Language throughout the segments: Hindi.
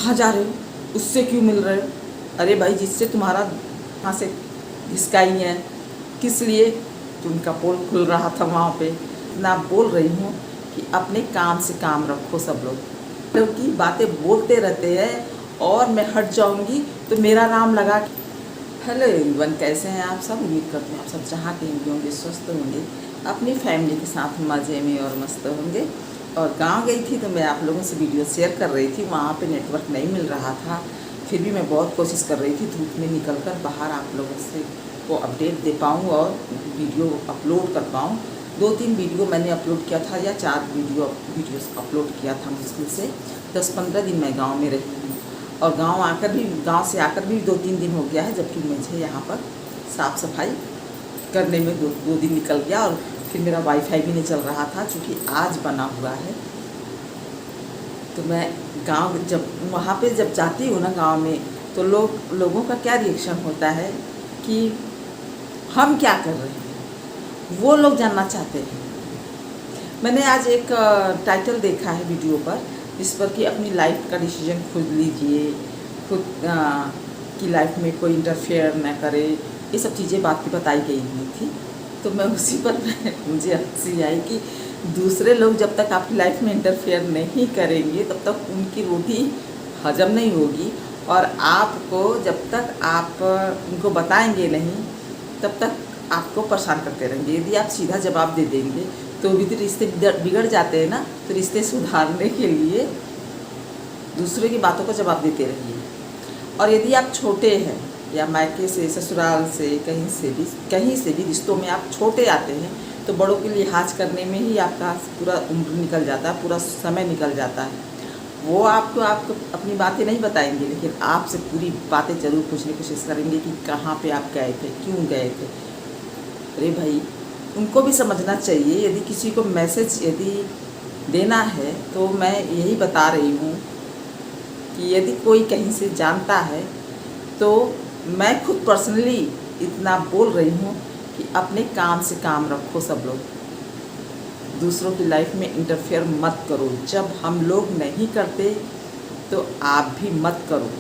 कहाँ जा रहे हो, उससे क्यों मिल रहे हो? अरे भाई, जिससे तुम्हारा वहाँ से घिसकाई है, किस लिए? तो उनका पोल खुल रहा था वहाँ पे। मैं बोल रही हूँ कि अपने काम से काम रखो सब लोग, क्योंकि बातें बोलते रहते हैं और मैं हट जाऊँगी तो मेरा नाम लगा। हेलो एवरीवन, कैसे हैं आप सब? उम्मीद करते हैं आप सब जहाँ कहीं भी होंगे स्वस्थ होंगे, अपनी फैमिली के साथ मज़े में और मस्त होंगे। और गांव गई थी तो मैं आप लोगों से वीडियो शेयर कर रही थी। वहाँ पे नेटवर्क नहीं मिल रहा था, फिर भी मैं बहुत कोशिश कर रही थी धूप में निकल कर बाहर आप लोगों से को अपडेट दे पाऊँ और वीडियो अपलोड कर पाऊँ। 2-3 वीडियो मैंने अपलोड किया था या 4 वीडियोस अपलोड किया था। मुश्किल से 10-15 दिन मैं गाँव में रही हूँ और गांव से आकर भी 2-3 दिन हो गया है, जबकि मुझे यहाँ पर साफ़ सफाई करने में दो दिन निकल गया। और फिर मेरा वाईफाई भी नहीं चल रहा था, क्योंकि आज बना हुआ है। तो मैं गांव जब वहाँ पे जब जाती हूँ ना गांव में, तो लोगों का क्या रिएक्शन होता है कि हम क्या कर रहे हैं, वो लोग जानना चाहते हैं। मैंने आज एक टाइटल देखा है वीडियो पर, जिस पर कि अपनी लाइफ का डिसीजन खुद लीजिए, खुद की लाइफ में कोई इंटरफेयर न करे, ये सब चीज़ें बात की बताई गई हुई थी। तो मैं उसी पर मुझे हंसी आई कि दूसरे लोग जब तक आपकी लाइफ में इंटरफेयर नहीं करेंगे तब तक उनकी रोटी हजम नहीं होगी, और आपको जब तक आप उनको बताएंगे नहीं तब तक आपको परेशान करते रहेंगे। यदि आप सीधा जवाब दे देंगे तो भी तो रिश्ते बिगड़ जाते हैं ना। तो रिश्ते सुधारने के लिए दूसरे की बातों का जवाब देते रहिए। और यदि आप छोटे हैं या मायके से, ससुराल से, कहीं से भी रिश्तों में आप छोटे आते हैं, तो बड़ों के लिहाज करने में ही आपका पूरा उम्र निकल जाता है, पूरा समय निकल जाता है। वो आपको अपनी बातें नहीं बताएंगे, लेकिन आपसे पूरी बातें ज़रूर पूछने की कोशिश करेंगे कि कहाँ पे आप गए थे, क्यों गए थे। अरे भाई, उनको भी समझना चाहिए। यदि किसी को मैसेज यदि देना है तो मैं यही बता रही हूँ कि यदि कोई कहीं से जानता है तो मैं खुद पर्सनली इतना बोल रही हूँ कि अपने काम से काम रखो सब लोग, दूसरों की लाइफ में इंटरफेयर मत करो। जब हम लोग नहीं करते तो आप भी मत करो।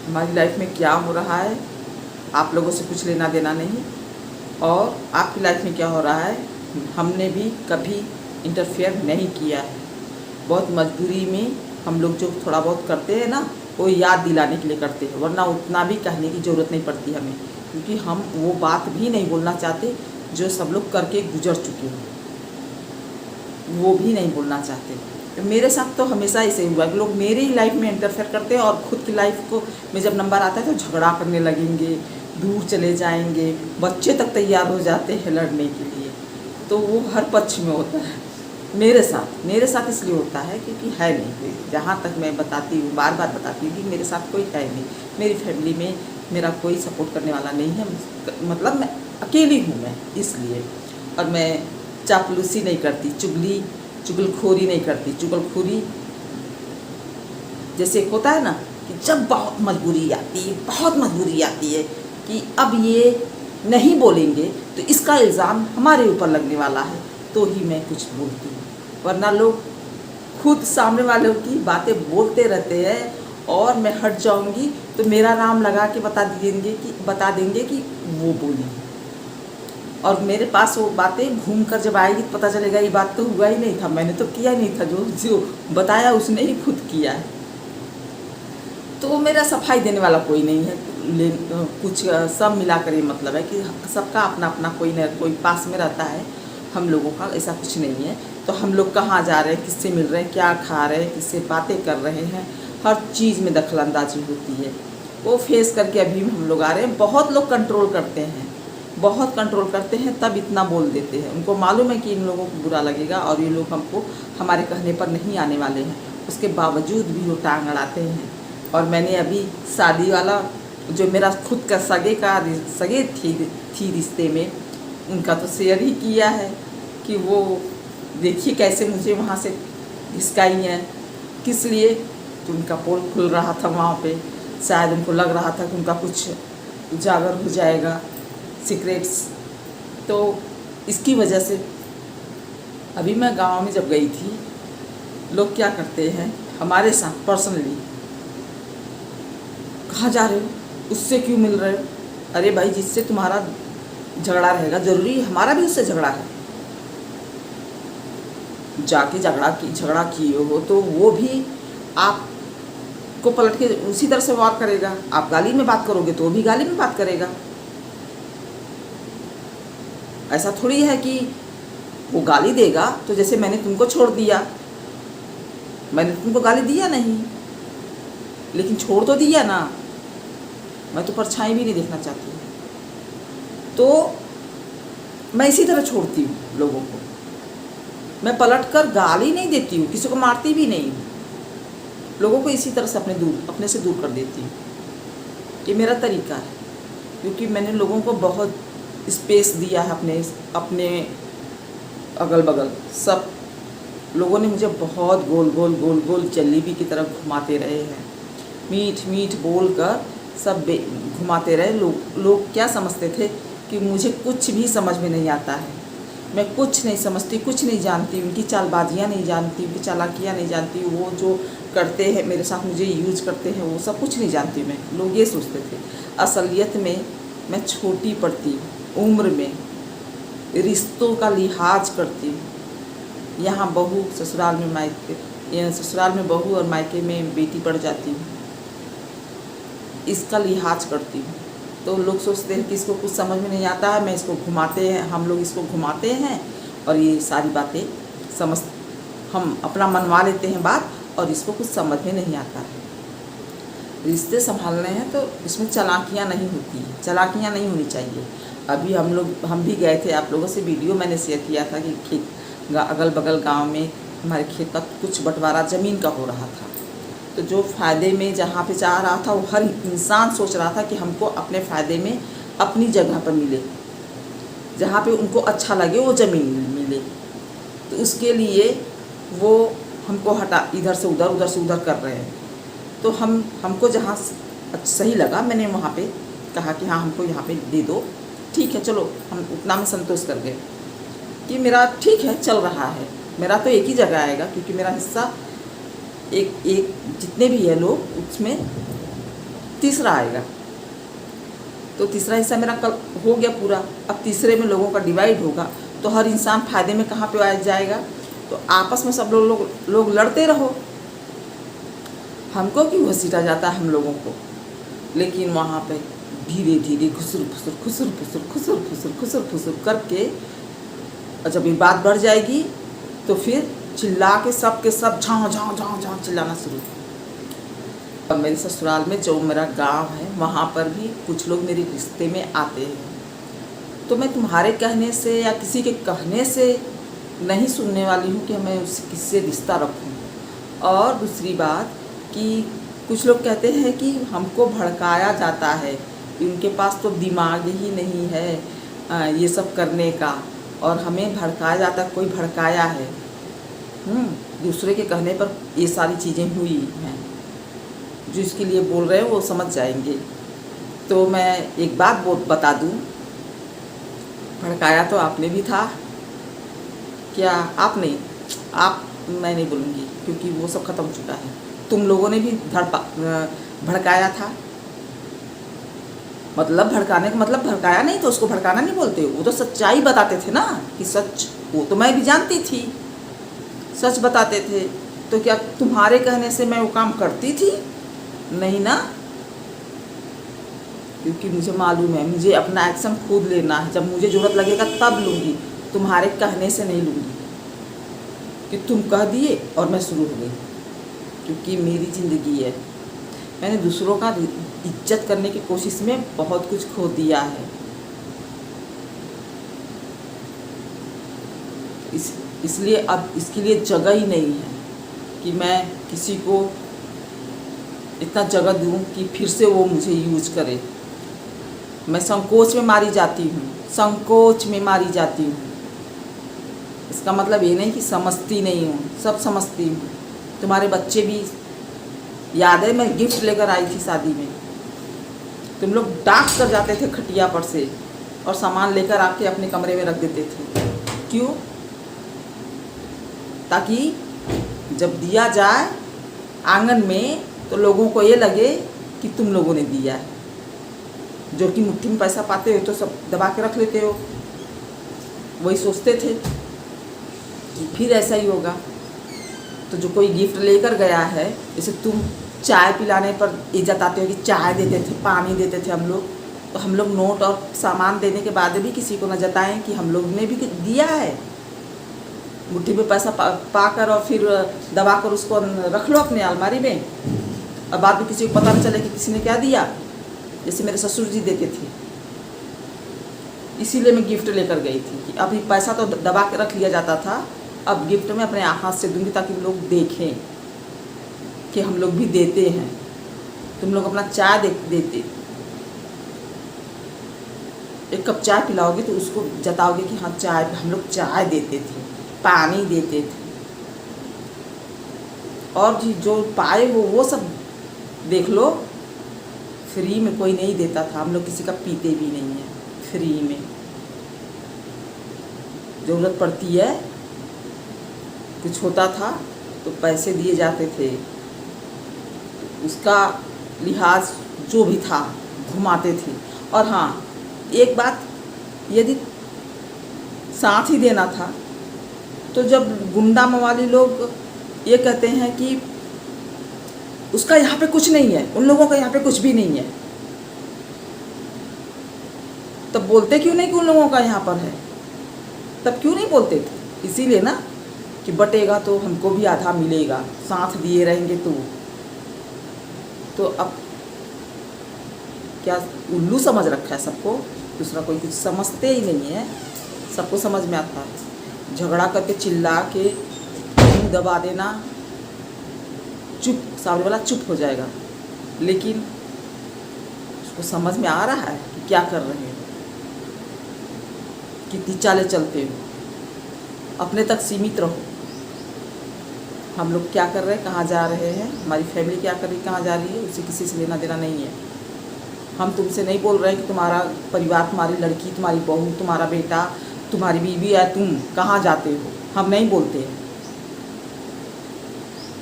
हमारी लाइफ में क्या हो रहा है आप लोगों से कुछ लेना देना नहीं, और आपकी लाइफ में क्या हो रहा है हमने भी कभी इंटरफेयर नहीं किया है। बहुत मजबूरी में हम लोग जो थोड़ा बहुत करते हैं ना, वो याद दिलाने के लिए करते हैं, वरना उतना भी कहने की ज़रूरत नहीं पड़ती हमें, क्योंकि हम वो बात भी नहीं बोलना चाहते जो सब लोग करके गुजर चुके हैं, वो भी नहीं बोलना चाहते। तो मेरे साथ तो हमेशा ऐसे हुआ कि लोग मेरी ही लाइफ में इंटरफेयर करते हैं और ख़ुद की लाइफ को में जब नंबर आता है तो झगड़ा करने लगेंगे, दूर चले जाएंगे, बच्चे तक तैयार हो जाते हैं लड़ने के लिए। तो वो हर पक्ष में होता है। मेरे साथ इसलिए होता है क्योंकि है नहीं कोई। जहाँ तक मैं बताती हूँ, बार बार बताती हूँ कि मेरे साथ कोई है नहीं। मेरी फैमिली में मेरा कोई सपोर्ट करने वाला नहीं है, मतलब मैं अकेली हूँ मैं, इसलिए। और मैं चापलूसी नहीं करती, चुगलखोरी नहीं करती। चुगलखोरी जैसे होता है ना कि जब बहुत मजबूरी आती है कि अब ये नहीं बोलेंगे तो इसका इल्ज़ाम हमारे ऊपर लगने वाला है, तो ही मैं कुछ बोलती हूँ। वरना लोग खुद सामने वालों की बातें बोलते रहते हैं और मैं हट जाऊँगी तो मेरा नाम लगा के बता देंगे कि वो बोली। और मेरे पास वो बातें घूम कर जब आएगी तो पता चलेगा ये बात तो हुआ ही नहीं था, मैंने तो किया ही नहीं था, जो बताया उसने ही खुद किया है। तो मेरा सफाई देने वाला कोई नहीं है। कुछ सब मिला कर ये मतलब है कि सबका अपना अपना कोई न कोई पास में रहता है। हम लोगों का ऐसा कुछ नहीं है। तो हम लोग कहाँ जा रहे हैं, किससे मिल रहे हैं, क्या खा रहे हैं, किससे बातें कर रहे हैं, हर चीज़ में दखलंदाजी होती है। वो फेस करके अभी हम लोग आ रहे हैं। बहुत लोग कंट्रोल करते हैं, तब इतना बोल देते हैं। उनको मालूम है कि इन लोगों को बुरा लगेगा और ये लोग हमको हमारे कहने पर नहीं आने वाले हैं, उसके बावजूद भी वो टांग अड़ाते हैं। और मैंने अभी शादी वाला जो मेरा खुद का सगे थी रिश्ते में, उनका तो शेयर ही किया है कि वो देखिए कैसे मुझे वहाँ से घिसकाई है। किस लिए? तो उनका पोल खुल रहा था वहाँ पे, शायद उनको लग रहा था कि उनका कुछ उजागर हो जाएगा, सीक्रेट्स। तो इसकी वजह से अभी मैं गांव में जब गई थी, लोग क्या करते हैं हमारे साथ पर्सनली। कहाँ जा रहे हो, उससे क्यों मिल रहे हो? अरे भाई, जिससे तुम्हारा झगड़ा रहेगा, ज़रूरी हमारा भी उससे झगड़ा है। जाके झगड़ा किए हो तो वो भी आपको पलट के उसी तरह से वार करेगा। आप गाली में बात करोगे तो वो भी गाली में बात करेगा। ऐसा थोड़ी है कि वो गाली देगा तो जैसे मैंने तुमको छोड़ दिया, मैंने तुमको गाली दिया नहीं, लेकिन छोड़ तो दिया ना। मैं तो परछाई भी नहीं देखना चाहती, तो मैं इसी तरह छोड़ती हूँ लोगों को। मैं पलट कर गाली नहीं देती हूँ, किसी को मारती भी नहीं हूँ, लोगों को इसी तरह से अपने से दूर कर देती हूँ। ये मेरा तरीका है, क्योंकि मैंने लोगों को बहुत स्पेस दिया है। अपने अगल बगल सब लोगों ने मुझे बहुत गोल गोल जलेबी की तरह घुमाते रहे हैं। मीठ मीठ बोल कर सब घुमाते रहे। लोग क्या समझते थे कि मुझे कुछ भी समझ में नहीं आता है, मैं कुछ नहीं समझती, कुछ नहीं जानती, उनकी चालबाजियाँ नहीं जानती, उनकी चालाकियाँ नहीं जानती, वो जो करते हैं मेरे साथ, मुझे यूज करते हैं, वो सब कुछ नहीं जानती मैं। लोग ये सोचते थे। असलियत में मैं छोटी पड़ती हूँ उम्र में, रिश्तों का लिहाज करती हूँ। यहाँ बहू ससुराल में बहू और मायके में बेटी पड़ जाती हूँ, इसका लिहाज करती हूँ। तो लोग सोचते हैं कि इसको कुछ समझ में नहीं आता है, हम लोग इसको घुमाते हैं और ये सारी बातें हम अपना मनवा लेते हैं बात, और इसको कुछ समझ में नहीं आता है। रिश्ते संभालने हैं तो इसमें चालाकियाँ नहीं होती, चालाकियाँ नहीं होनी चाहिए। अभी हम भी गए थे, आप लोगों से वीडियो मैंने शेयर किया था कि अगल बगल गांव में हमारे खेत का कुछ बंटवारा ज़मीन का हो रहा था। तो जो फ़ायदे में जहाँ पे चाह रहा था, वो हर इंसान सोच रहा था कि हमको अपने फ़ायदे में अपनी जगह पर मिले, जहाँ पे उनको अच्छा लगे वो ज़मीन मिले। तो उसके लिए वो हमको इधर से उधर कर रहे हैं। तो हमको जहाँ सही लगा, मैंने वहाँ पे कहा कि हाँ, हमको यहाँ पे दे दो, ठीक है, चलो। हम उतना में संतोष कर गए कि मेरा ठीक है, चल रहा है, मेरा तो एक ही जगह आएगा, क्योंकि मेरा हिस्सा एक जितने भी है लोग, उसमें तीसरा आएगा। तो तीसरा हिस्सा मेरा कल हो गया पूरा। अब तीसरे में लोगों का डिवाइड होगा, तो हर इंसान फ़ायदे में कहाँ पे आ जाएगा? तो आपस में सब लोग लड़ते रहो। हमको क्यों घसीटा जाता है हम लोगों को? लेकिन वहाँ पे धीरे धीरे खुसुर फुसुर करके, और जब ये बात बढ़ जाएगी तो फिर चिल्ला के सब के सब झाँ चिल्लाना शुरू। अब मेरे ससुराल में जो मेरा गांव है, वहाँ पर भी कुछ लोग मेरे रिश्ते में आते हैं। तो मैं तुम्हारे कहने से या किसी के कहने से नहीं सुनने वाली हूँ कि मैं किससे रिश्ता रखूँ। और दूसरी बात कि कुछ लोग कहते हैं कि हमको भड़काया जाता है, उनके पास तो दिमाग ही नहीं है ये सब करने का, और हमें भड़काया जाता, कोई भड़काया है। दूसरे के कहने पर ये सारी चीज़ें हुई हैं। जो इसके लिए बोल रहे हैं वो समझ जाएंगे। तो मैं एक बात बता दूं, भड़काया तो आपने भी था क्या? आप नहीं, मैं नहीं बोलूँगी, क्योंकि वो सब खत्म हो चुका है। तुम लोगों ने भी भड़काया था। मतलब भड़काने का मतलब भड़काया नहीं तो उसको भड़काना नहीं बोलते। वो तो सच्चाई बताते थे ना, कि सच, वो तो मैं भी जानती थी, सच बताते थे। तो क्या तुम्हारे कहने से मैं वो काम करती थी? नहीं ना, क्योंकि मुझे मालूम है, मुझे अपना एक्शन खुद लेना है। जब मुझे ज़रूरत लगेगा तब लूँगी, तुम्हारे कहने से नहीं लूँगी कि तुम कह दिए और मैं शुरू हो गई। क्योंकि मेरी ज़िंदगी है, मैंने दूसरों का इज्जत करने की कोशिश में बहुत कुछ खो दिया है। इसलिए अब इसके लिए जगह ही नहीं है कि मैं किसी को इतना जगह दूं कि फिर से वो मुझे यूज करे। मैं संकोच में मारी जाती हूँ, संकोच में मारी जाती हूँ। इसका मतलब ये नहीं कि समझती नहीं हूँ, सब समझती हूँ। तुम्हारे बच्चे भी याद है, मैं गिफ्ट लेकर आई थी शादी में, तुम लोग डांट कर जाते थे खटिया पर से और सामान लेकर आके अपने कमरे में रख देते थे। क्यों? ताकि जब दिया जाए आंगन में, तो लोगों को ये लगे कि तुम लोगों ने दिया है। जो कि मुट्ठी में पैसा पाते हो तो सब दबा के रख लेते हो। वही सोचते थे कि फिर ऐसा ही होगा। तो जो कोई गिफ्ट लेकर गया है, जैसे तुम चाय पिलाने पर ये जताते हो कि चाय देते थे, पानी देते थे हम लोग, तो हम लोग नोट और सामान देने के बाद भी किसी को न जताएं कि हम लोग ने भी दिया है। मुट्ठी में पैसा पाकर और फिर दबा कर उसको रख लो अपने अलमारी में, और बाद में किसी को पता न चले कि किसी ने क्या दिया। जैसे मेरे ससुर जी देते थे, इसीलिए मैं गिफ्ट लेकर गई थी कि अभी पैसा तो दबा के रख लिया जाता था, अब गिफ्ट में अपने हाथ से दूंगी ताकि लोग देखें कि हम लोग भी देते हैं। तुम लोग अपना चाय देते, एक कप चाय पिलाओगे तो उसको जताओगे कि हाँ चाय, हम लोग चाय देते थे, पानी देते थे। और जो पाए वो सब देख लो, फ्री में कोई नहीं देता था। हम लोग किसी का पीते भी नहीं है फ्री में। ज़रूरत पड़ती है, कुछ होता था तो पैसे दिए जाते थे, उसका लिहाज जो भी था घुमाते थे। और हाँ, एक बात, यदि साथ ही देना था तो जब गुंडा मवाली लोग ये कहते हैं कि उसका यहाँ पे कुछ नहीं है, उन लोगों का यहाँ पे कुछ भी नहीं है, तब बोलते क्यों नहीं कि उन लोगों का यहाँ पर है? तब क्यों नहीं बोलते थे? इसीलिए ना कि बटेगा तो हमको भी आधा मिलेगा, साथ दिए रहेंगे तो अब क्या उल्लू समझ रखा है सबको, दूसरा कोई कुछ समझते ही नहीं है। सबको समझ में आता है, झगड़ा करके चिल्ला के मुँह दबा देना, चुप, सामने वाला चुप हो जाएगा, लेकिन उसको समझ में आ रहा है कि क्या कर रहे हैं, कितनी चालें चलते हो, अपने तक सीमित रहो। हम लोग क्या कर रहे हैं, कहाँ जा रहे हैं, हमारी फैमिली क्या कर रही है, कहाँ जा रही है, उससे किसी से लेना देना नहीं है। हम तुमसे नहीं बोल रहे हैं कि तुम्हारा परिवार, तुम्हारी लड़की, तुम्हारी बहू, तुम्हारा बेटा, तुम्हारी बीवी है, तुम कहाँ जाते हो, हम नहीं बोलते हैं।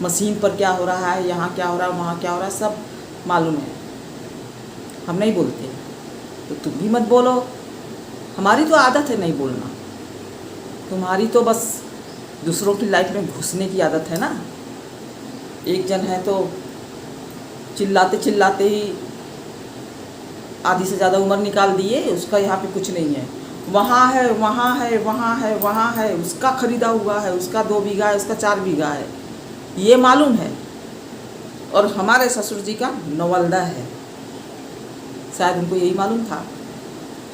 मशीन पर क्या हो रहा है, यहाँ क्या हो रहा है, वहाँ क्या हो रहा है, सब मालूम है, हम नहीं बोलते। तो तुम भी मत बोलो, हमारी तो आदत है नहीं बोलना, तुम्हारी तो बस दूसरों की लाइफ में घुसने की आदत है ना। एक जन है तो चिल्लाते चिल्लाते ही आधी से ज़्यादा उम्र निकाल दिए, उसका यहाँ पे कुछ नहीं है, वहाँ है, वहाँ है, वहाँ है, वहाँ है, उसका खरीदा हुआ है, उसका 2 बीघा है, उसका 4 बीघा है, ये मालूम है। और हमारे ससुर जी का नवलदा है, शायद उनको यही मालूम था,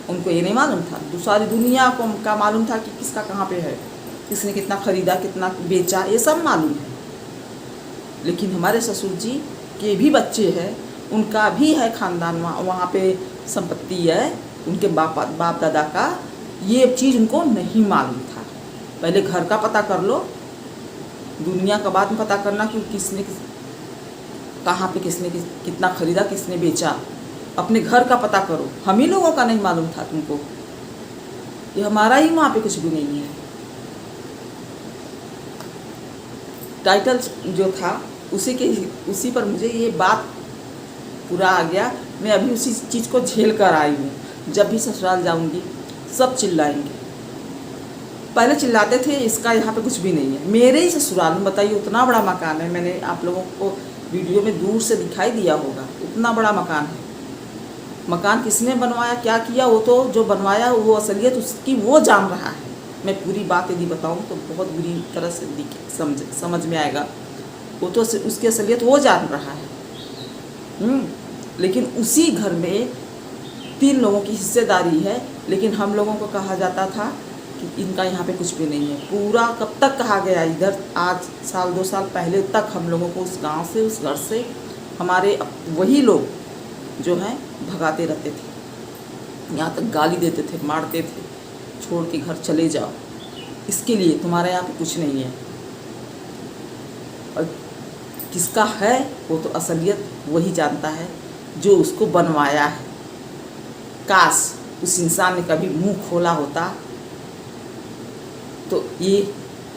उनको ये नहीं मालूम था, सारी दुनिया को का मालूम था कि किसका कहाँ पे है, किसने कितना खरीदा, कितना बेचा, ये सब मालूम है। लेकिन हमारे ससुर जी के भी बच्चे हैं, उनका भी है खानदान, वहाँ पे संपत्ति है, उनके बाप दादा का, ये चीज़ उनको नहीं मालूम था। पहले घर का पता कर लो, दुनिया का बाद में पता करना कि किसने कहाँ पे किसने कितना खरीदा, किसने बेचा, अपने घर का पता करो। हम ही लोगों का नहीं मालूम था तुमको, ये हमारा ही वहाँ पे कुछ भी नहीं है। टाइटल जो था उसी पर मुझे ये बात पूरा आ गया। मैं अभी उसी चीज़ को झेल कर आई हूँ। जब भी ससुराल जाऊँगी सब चिल्लाएंगे, पहले चिल्लाते थे इसका यहाँ पे कुछ भी नहीं है। मेरे ही ससुराल में बताइए, उतना बड़ा मकान है, मैंने आप लोगों को वीडियो में दूर से दिखाई दिया होगा, उतना बड़ा मकान है। मकान किसने बनवाया, क्या किया, वो तो जो बनवाया वो असलियत उसकी वो जान रहा है। मैं पूरी बात यदि बताऊँ तो बहुत बुरी तरह से समझ में आएगा, वो तो उसकी असलियत वो जान रहा है। लेकिन उसी घर में 3 लोगों की हिस्सेदारी है, लेकिन हम लोगों को कहा जाता था कि इनका यहाँ पे कुछ भी नहीं है। पूरा कब तक कहा गया, इधर आज साल 2 साल पहले तक हम लोगों को उस गांव से, उस घर से हमारे वही लोग जो हैं भगाते रहते थे, यहाँ तक गाली देते थे, मारते थे, छोड़ के घर चले जाओ, इसके लिए तुम्हारे यहाँ पे कुछ नहीं है। और किसका है वो तो असलियत वही जानता है जो उसको बनवाया है। काश उस इंसान ने कभी मुंह खोला होता तो ये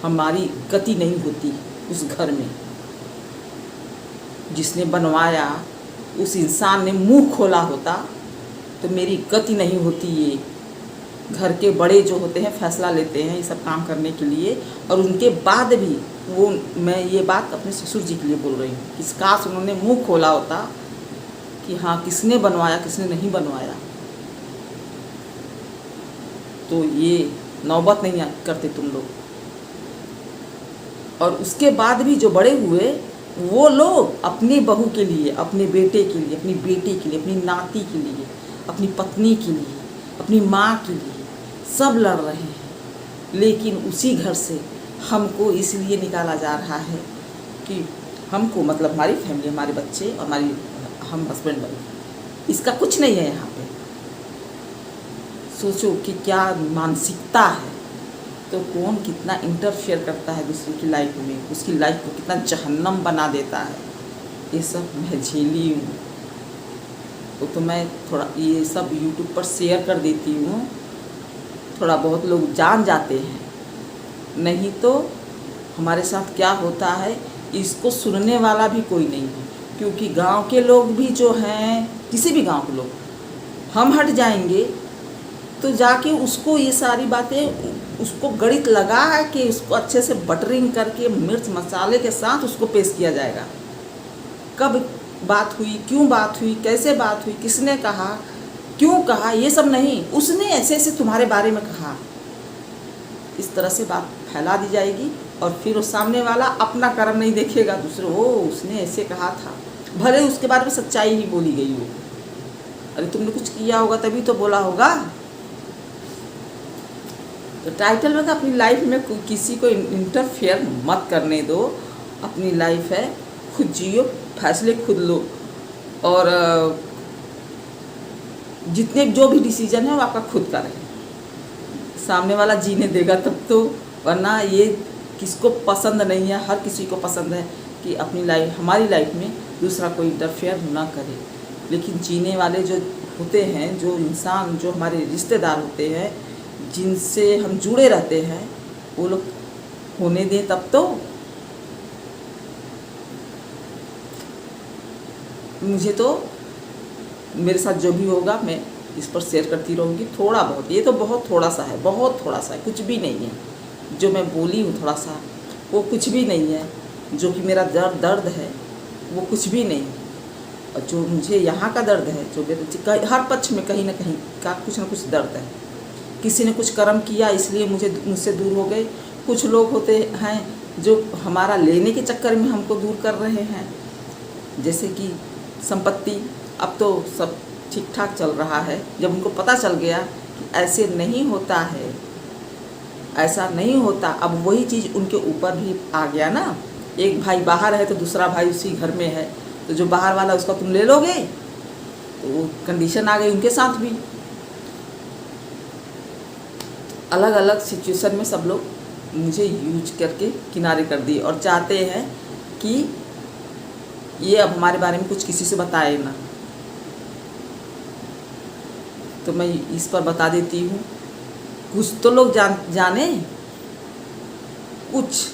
हमारी गति नहीं होती उस घर में। जिसने बनवाया उस इंसान ने मुंह खोला होता तो मेरी गति नहीं होती। ये घर के बड़े जो होते हैं फैसला लेते हैं ये सब काम करने के लिए, और उनके बाद भी वो, मैं ये बात अपने ससुर जी के लिए बोल रही हूँ कि काश उन्होंने मुंह खोला होता कि हाँ किसने बनवाया किसने नहीं बनवाया, तो ये नौबत नहीं करते तुम लोग। और उसके बाद भी जो बड़े हुए वो लोग अपनी बहू के लिए, अपने बेटे के लिए, अपनी बेटी के लिए, अपनी नाती के लिए, अपनी पत्नी के लिए, अपनी माँ के लिए सब लड़ रहे हैं। लेकिन उसी घर से हमको इसलिए निकाला जा रहा है कि हमको, मतलब हमारी फैमिली, हमारे बच्चे और हम हस्बैंड वाइफ, इसका कुछ नहीं है यहाँ पे। सोचो कि क्या मानसिकता है। तो कौन कितना इंटरफेयर करता है दूसरे की लाइफ में, उसकी लाइफ को कितना जहन्नम बना देता है, ये सब मैं झेली हूँ। तो मैं थोड़ा ये सब यूट्यूब पर शेयर कर देती हूँ, थोड़ा बहुत लोग जान जाते हैं, नहीं तो हमारे साथ क्या होता है इसको सुनने वाला भी कोई नहीं है। क्योंकि गांव के लोग भी जो हैं, किसी भी गांव के लोग, हम हट जाएंगे तो जाके उसको ये सारी बातें, उसको गणित लगा के उसको अच्छे से बटरिंग करके मिर्च मसाले के साथ उसको पेश किया जाएगा। कब बात हुई, क्यों बात हुई, कैसे बात हुई, किसने कहा, क्यों कहा, ये सब नहीं, उसने ऐसे ऐसे तुम्हारे बारे में कहा, इस तरह से बात फैला दी जाएगी। और फिर वो सामने वाला अपना कर्म नहीं देखेगा, दूसरे ओ उसने ऐसे कहा था, भले उसके बारे में सच्चाई ही बोली गई हो, अरे तुमने कुछ किया होगा तभी तो बोला होगा। तो टाइटल में था अपनी लाइफ में किसी को इंटरफेयर मत करने दो, अपनी लाइफ है, खुद जियो, फैसले खुद लो, और जितने जो भी डिसीजन है वो आपका खुद का रहे, सामने वाला जीने देगा तब तो, वरना ये किसको पसंद नहीं है, हर किसी को पसंद है कि अपनी लाइफ, हमारी लाइफ में दूसरा कोई इंटरफेयर ना करे। लेकिन जीने वाले जो होते हैं, जो इंसान, जो हमारे रिश्तेदार होते हैं, जिनसे हम जुड़े रहते हैं, वो लोग होने दें तब तो। मुझे तो मेरे साथ जो भी होगा मैं इस पर शेयर करती रहूँगी, थोड़ा बहुत, ये तो बहुत थोड़ा सा है, बहुत थोड़ा सा है, कुछ भी नहीं है। जो मैं बोली हूँ थोड़ा सा, वो कुछ भी नहीं है। जो कि मेरा दर्द है वो कुछ भी नहीं है। और जो मुझे यहाँ का दर्द है, जो मेरे हर पक्ष में कहीं ना कहीं का कुछ ना कुछ दर्द है। किसी ने कुछ कर्म किया इसलिए मुझसे दूर हो गए। कुछ लोग होते हैं जो हमारा लेने के चक्कर में हमको दूर कर रहे हैं, जैसे कि संपत्ति। अब तो सब ठीक ठाक चल रहा है, जब उनको पता चल गया कि ऐसे नहीं होता है, ऐसा नहीं होता, अब वही चीज़ उनके ऊपर भी आ गया ना। एक भाई बाहर है तो दूसरा भाई उसी घर में है, तो जो बाहर वाला उसका तुम ले लोगे, तो वो कंडीशन आ गई उनके साथ भी। अलग अलग सिचुएशन में सब लोग मुझे यूज करके किनारे कर दिए और चाहते हैं कि ये अब हमारे बारे में कुछ किसी से बताए ना। तो मैं इस पर बता देती हूँ, कुछ तो लोग जाने, कुछ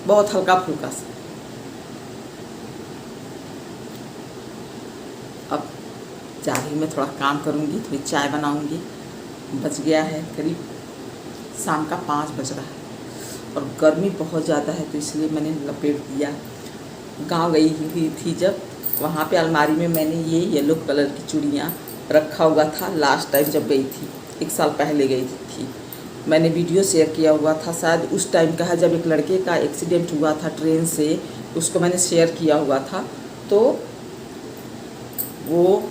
बहुत हल्का फुल्का सा। अब जा रही मैं, थोड़ा काम करूँगी, थोड़ी चाय बनाऊँगी। बज गया है करीब शाम का 5 बज रहा है और गर्मी बहुत ज़्यादा है, तो इसलिए मैंने लपेट दिया। गांव गई हुई थी जब, वहाँ पे अलमारी में मैंने ये येलो कलर की चूड़ियाँ रखा हुआ था। लास्ट टाइम जब गई थी, 1 साल पहले गई थी, मैंने वीडियो शेयर किया हुआ था, शायद उस टाइम का है जब एक लड़के का एक्सीडेंट हुआ था ट्रेन से, उसको मैंने शेयर किया हुआ था। तो वो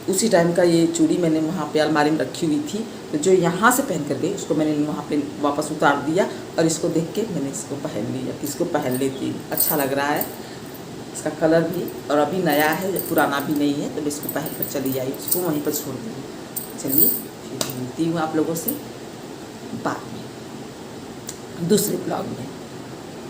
उसी टाइम का ये चूड़ी मैंने वहाँ पे अलमारी में रखी हुई थी। तो जो यहाँ से पहन कर गई उसको मैंने वहाँ पे वापस उतार दिया और इसको देख के मैंने इसको पहन लिया कि इसको पहन लेती, अच्छा लग रहा है इसका कलर भी, और अभी नया है, पुराना भी नहीं है, तो मैं इसको पहन कर चली आई, इसको वहीं पर छोड़ दी। चलिए फिर मिलती हूँ आप लोगों से बाद में दूसरे ब्लॉग में।